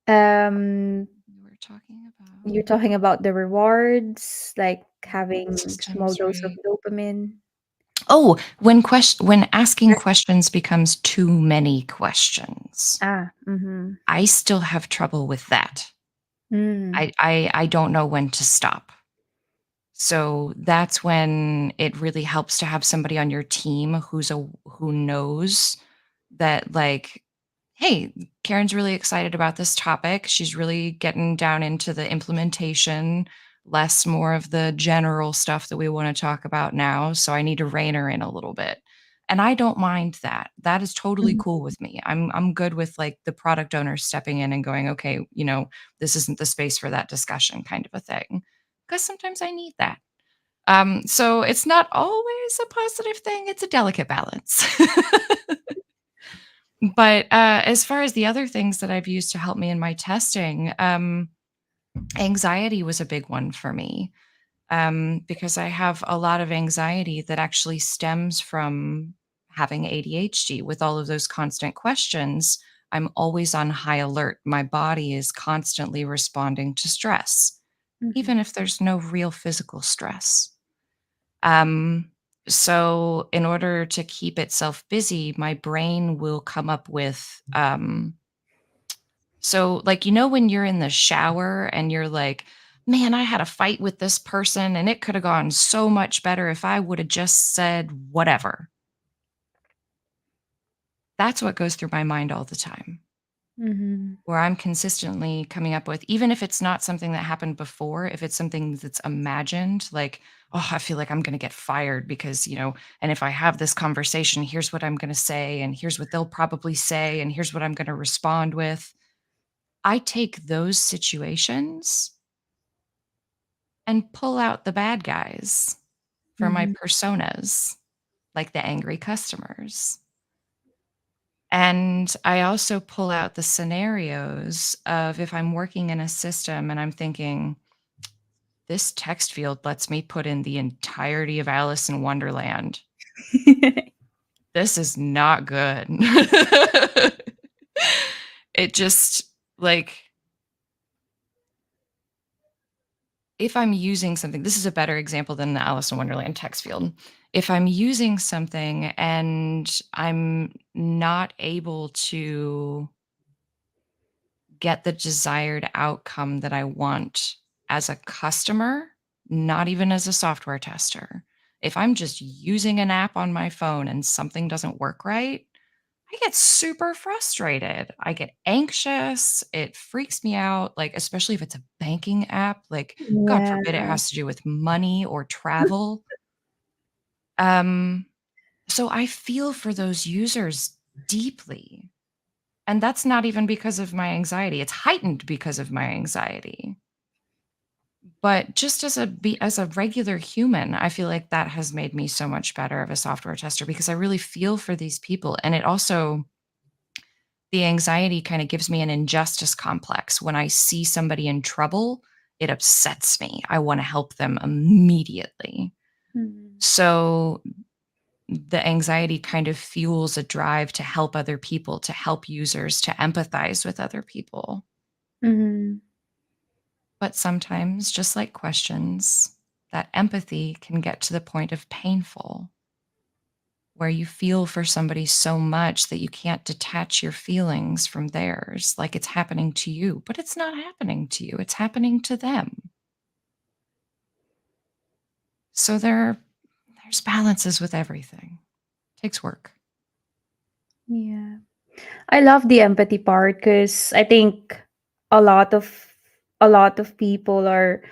Um, We were talking about you're talking about the rewards, like having small systems, dose of right? dopamine. Oh, when asking questions becomes too many questions, Mhm. I still have trouble with that. Mm. I don't know when to stop. So that's when it really helps to have somebody on your team who knows that, like, hey, Karen's really excited about this topic. She's really getting down into the implementation, less more of the general stuff that we want to talk about now. So I need to rein her in a little bit. And I don't mind that. That is totally Mhm. cool with me. I'm good with like the product owner stepping in and going, okay, this isn't the space for that discussion kind of a thing. Because sometimes I need that. So it's not always a positive thing. It's a delicate balance. But, as far as the other things that I've used to help me in my testing, anxiety was a big one for me, because I have a lot of anxiety that actually stems from having ADHD. With all of those constant questions, I'm always on high alert. My body is constantly responding to stress, Mhm. even if there's no real physical stress. Um, so in order to keep itself busy, my brain will come up with, so like, when you're in the shower and you're like, man, I had a fight with this person and it could have gone so much better if I would have just said whatever. That's what goes through my mind all the time. Mhm. Where I'm consistently coming up with, even if it's not something that happened before, if it's something that's imagined, like, oh, I feel like I'm going to get fired because, and if I have this conversation, here's what I'm going to say, and here's what they'll probably say, and here's what I'm going to respond with. I take those situations and pull out the bad guys for my Mhm. personas, like the angry customers. And I also pull out the scenarios of if I'm working in a system and I'm thinking, this text field lets me put in the entirety of Alice in Wonderland. This is not good. It just, like, if I'm using something, this is a better example than the Alice in Wonderland text field. If I'm using something and I'm not able to get the desired outcome that I want as a customer, not even as a software tester. If I'm just using an app on my phone and something doesn't work right, I get super frustrated. I get anxious. It freaks me out, like, especially if it's a banking app. Like, God Yeah. forbid it has to do with money or travel. Um, so I feel for those users deeply. And that's not even because of my anxiety. It's heightened because of my anxiety. But just as a regular human, I feel like that has made me so much better of a software tester because I really feel for these people. And it also, the anxiety kind of gives me an injustice complex. When I see somebody in trouble, it upsets me. I want to help them immediately. Mhm. So the anxiety kind of fuels a drive to help other people, to help users, to empathize with other people. Mhm. But sometimes, just like questions, that empathy can get to the point of painful, where you feel for somebody so much that you can't detach your feelings from theirs, like it's happening to you, but it's not happening to you, it's happening to them. So there's balances with everything. Takes work. Yeah. I love the empathy part because I think a lot of a lot of people are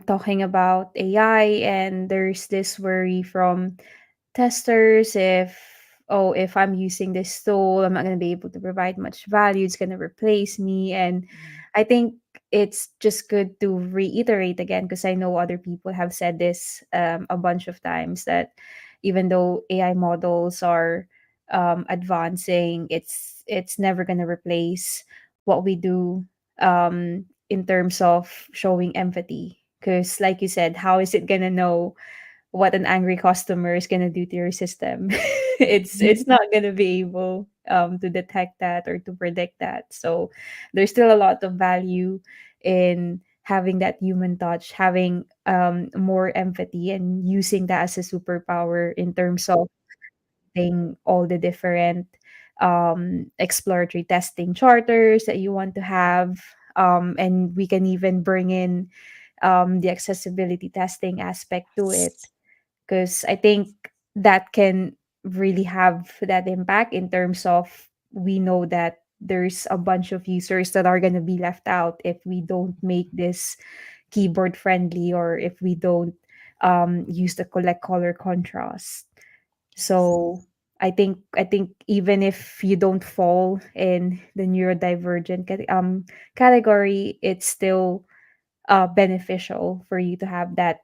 talking about AI, and there's this worry from testers if, oh, if I'm using this tool, I'm not going to be able to provide much value, it's going to replace me. And Mhm. I think it's just good to reiterate again, because I know other people have said this a bunch of times, that even though AI models are advancing, it's never gonna replace what we do in terms of showing empathy. Because, like you said, how is it gonna know what an angry customer is gonna do to your system? It's not gonna be able to detect that or to predict that. So there's still a lot of value in having that human touch, having more empathy, and using that as a superpower in terms of all the different exploratory testing charters that you want to have. And we can even bring in the accessibility testing aspect to it, because I think that can really have that impact in terms of, we know that there's a bunch of users that are going to be left out if we don't make this keyboard friendly, or if we don't use the collect color contrast. Yes. So I think even if you don't fall in the neurodivergent category, it's still beneficial for you to have that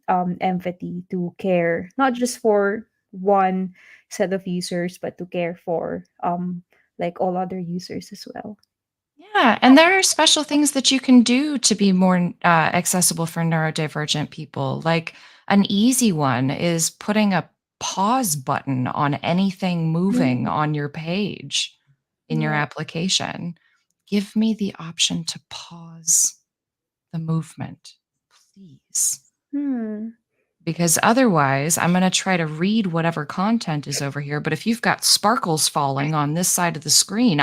empathy, to care not just for one set of users, but to care for like all other users as well. Yeah, and there are special things that you can do to be more accessible for neurodivergent people. Like an easy one is putting a pause button on anything moving Mm. on your page in your Yeah. application. Give me the option to pause the movement, please. Hmm. Because otherwise, I'm going to try to read whatever content is over here. But if you've got sparkles falling on this side of the screen,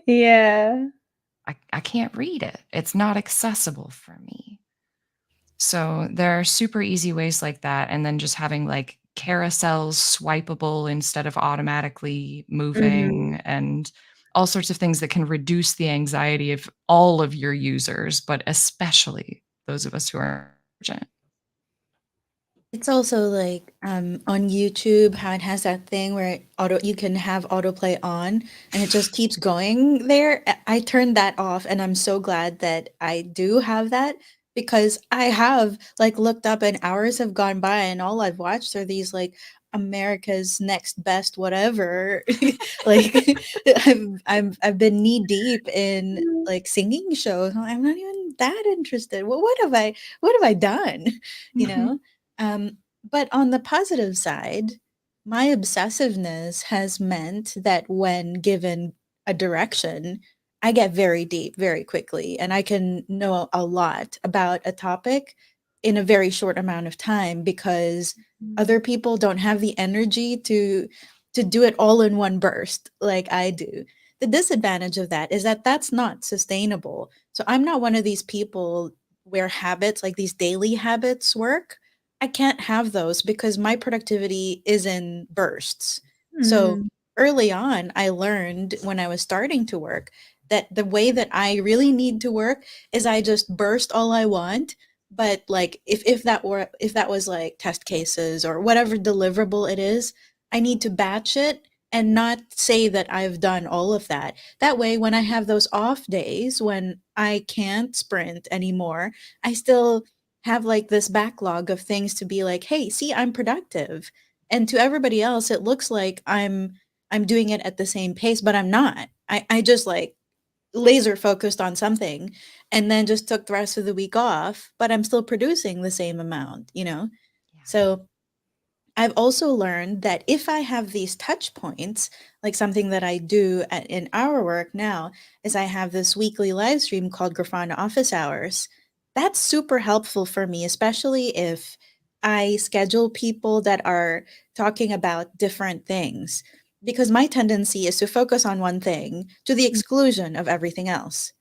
Yeah. I can't read it. It's not accessible for me. So there are super easy ways like that. And then just having like carousels swipeable instead of automatically Mm-hmm. moving, and all sorts of things that can reduce the anxiety of all of your users, but especially those of us who are urgent. It's also like on YouTube how it has that thing where you can have autoplay on and it just keeps going there. I turned that off and I'm so glad that I do have that because I have like looked up and hours have gone by and all I've watched are these like America's Next Best whatever. Like I've been knee deep in like singing shows. I'm not even that interested. Well, what have I done? You know? Um, but on the positive side, my obsessiveness has meant that when given a direction, I get very deep very quickly and I can know a lot about a topic in a very short amount of time because other people don't have the energy to do it all in one burst like I do. The disadvantage of that is that that's not sustainable. So I'm not one of these people where habits like these daily habits work. I can't have those because my productivity is in bursts. So Mm-hmm. early on, I learned when I was starting to work that the way that I really need to work is I just burst all I want. But like if that was like test cases or whatever deliverable it is, I need to batch it and not say that I've done all of that. That way, when I have those off days when I can't sprint anymore, I still have like this backlog of things to be like, "Hey, see, I'm productive." And to everybody else, it looks like I'm doing it at the same pace, but I'm not. I just like laser focused on something and then just took the rest of the week off, but I'm still producing the same amount, you know? So I've also learned that if I have these touch points, like something that I do in our work now, is I have this weekly live stream called Grafana Office Hours. That's super helpful for me, especially if I schedule people that are talking about different things, because my tendency is to focus on one thing to the exclusion of everything else.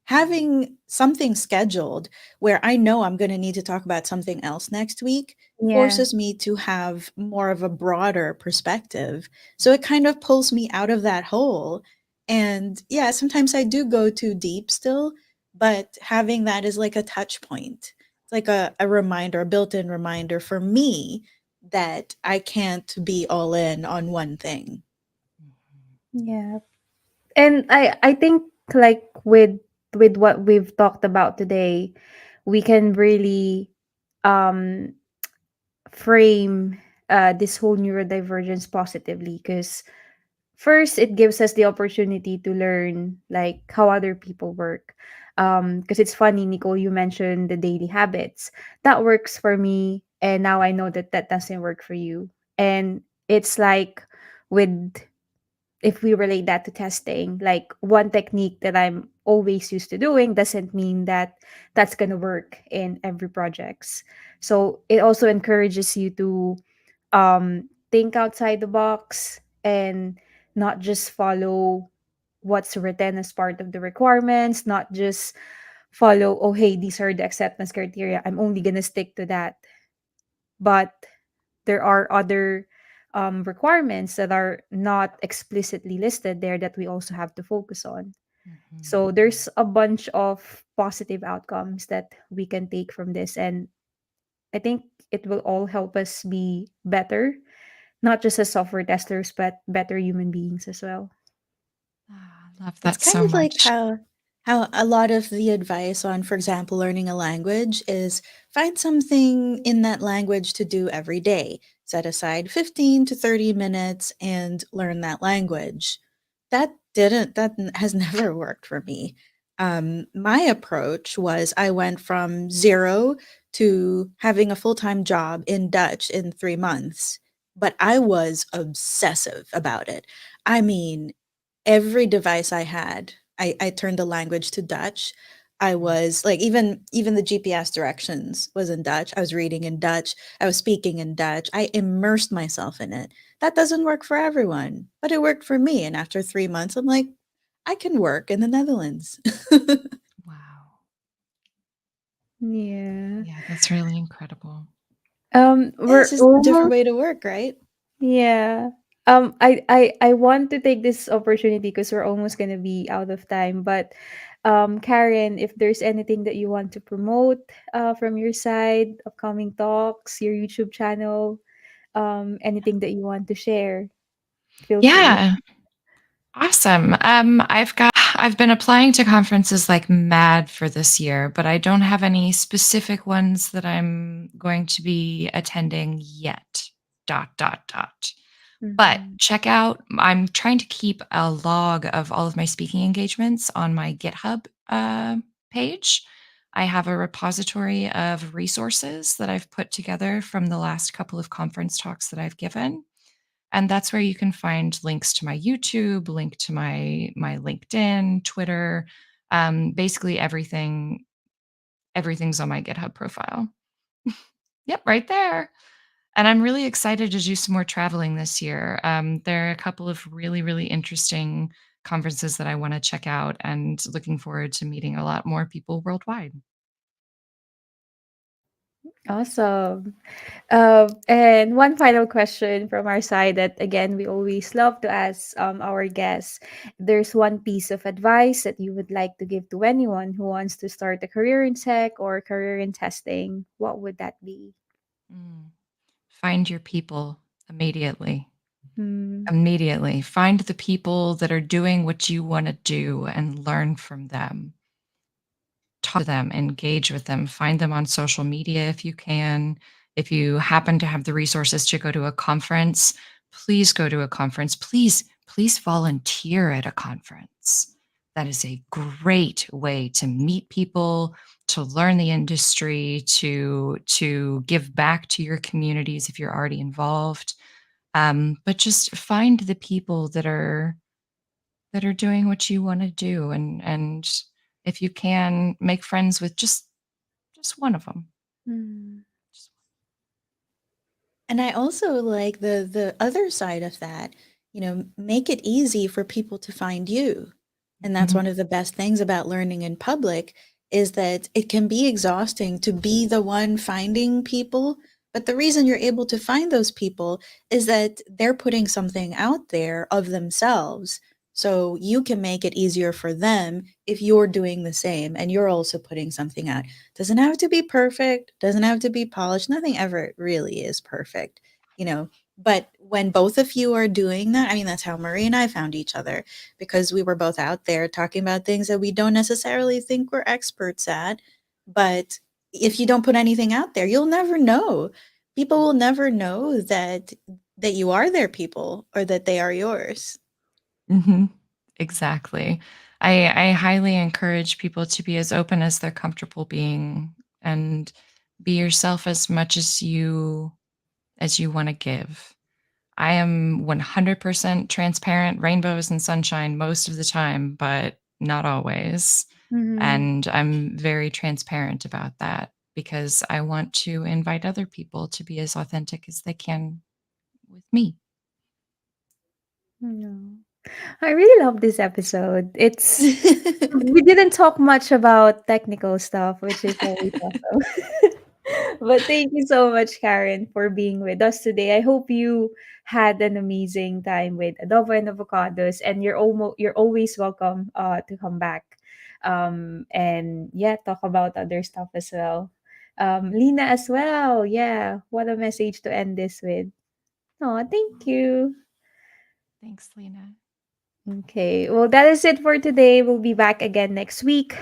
Having something scheduled where I know I'm going to need to talk about something else next week Yeah. forces me to have more of a broader perspective. So it kind of pulls me out of that hole. And yeah, sometimes I do go too deep still, but having that is like a touch point. It's like a reminder, a built in reminder for me that I can't be all in on one thing. Yeah. And I think, like, with what we've talked about today, we can really um frame this whole neurodivergence positively, because first it gives us the opportunity to learn like how other people work. Because it's funny, Nicole, you mentioned the daily habits that works for me, and now I know that that doesn't work for you. And it's like with, if we relate that to testing, like one technique that I'm always used to doing doesn't mean that that's going to work in every projects. So it also encourages you to think outside the box and not just follow what's written as part of the requirements, not just follow, oh, hey, these are the acceptance criteria, I'm only going to stick to that. But there are other requirements that are not explicitly listed there that we also have to focus on. Mhm. So there's a bunch of positive outcomes that we can take from this. And I think it will all help us be better, not just as software testers, but better human beings as well. Ah, I love It's that kind so of like much. how a lot of the advice on, for example, learning a language is find something in that language to do every day. Set aside 15 to 30 minutes and learn that language. That has never worked for me. My approach was I went from zero to having a full-time job in Dutch in 3 months, but I was obsessive about it. I mean, every device I had, I turned the language to Dutch. I Mm. was like, even the GPS directions was in Dutch. I was reading in Dutch. I was speaking in Dutch. I immersed myself in it. That doesn't work for everyone, but it worked for me. And after 3 months, I'm like, I can work in the Netherlands. Wow. Yeah. Yeah, that's really incredible. Yeah, it's We're just a different almost, way to work, right? yeah. I want to take this opportunity because we're almost gonna be out of time. But Karen, if there's anything that you want to promote from your side, upcoming talks, your YouTube channel, anything that you want to share, feel free. Yeah, awesome. I've been applying to conferences like mad for this year, but I don't have any specific ones that I'm going to be attending yet. Dot dot dot. But Mm-hmm. check out, I'm trying to keep a log of all of my speaking engagements on my GitHub page. I have a repository of resources that I've put together from the last couple of conference talks that I've given. And that's where you can find links to my YouTube, link to my LinkedIn, Twitter, basically everything's on my GitHub profile. Yep, right there. And I'm really excited to do some more traveling this year. There are a couple of really, really interesting conferences that I want to check out, and looking forward to meeting a lot more people worldwide. Awesome. And one final question from our side that, again, we always love to ask our guests. There's one piece of advice that you would like to give to anyone who wants to start a career in tech or career in testing. What would that be? Mm. Find your people immediately. Hmm. Immediately. Find the people that are doing what you want to do and learn from them. Talk to them, engage with them, find them on social media if you can. If you happen to have the resources to go to a conference, please go to a conference. Please volunteer at a conference. That is a great way to meet people, to learn the industry, to give back to your communities if you're already involved. But just find the people that are doing what you want to do, and if you can make friends with just one of them. Hmm. And I also like the other side of that, make it easy for people to find you. And that's Mhm. one of the best things about learning in public is that it can be exhausting to be the one finding people, but the reason you're able to find those people is that they're putting something out there of themselves. So you can make it easier for them if you're doing the same and you're also putting something out. Doesn't have to be perfect, doesn't have to be polished. Nothing ever really is perfect, you know. But when both of you are doing that, I mean, that's how Marie and I found each other because we were both out there talking about things that we don't necessarily think we're experts at. But if you don't put anything out there, you'll never know. people will never know that you are their people or that they are yours. Hmm. Exactly. I highly encourage people to be as open as they're comfortable being and be yourself as much as you want to give. I am 100% transparent, rainbows and sunshine most of the time, but not always. Mhm. And I'm very transparent about that because I want to invite other people to be as authentic as they can with me. No. I really love this episode. It's we didn't talk much about technical stuff, which is always awesome. But thank you so much, Karen, for being with us today. I hope you had an amazing time with Adobo and Avocados, and you're always welcome to come back. And yeah, talk about other stuff as well. Lina as well. Yeah, what a message to end this with. Oh, thank you. Thanks, Lena. Okay, well, that is it for today. We'll be back again next week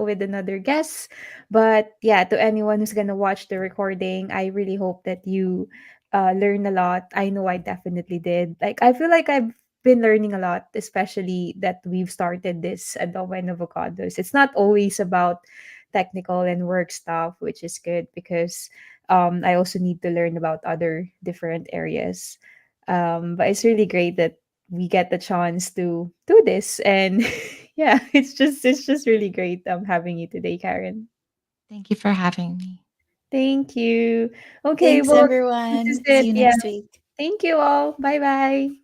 with another guest. But yeah, to anyone who's gonna watch the recording, I really hope that you learn a lot. I know I definitely did. Like, I feel like I've been learning a lot, especially that we've started this Adobo and Avocados. It's not always about technical and work stuff, which is good because I also need to learn about other different areas. But it's really great that we get the chance to do this, and yeah, it's just really great having you today, Karen. Thank you for having me. Thank you. Okay, Thanks, well, this is everyone. See it. you Yeah, next week. thank you all. Bye bye.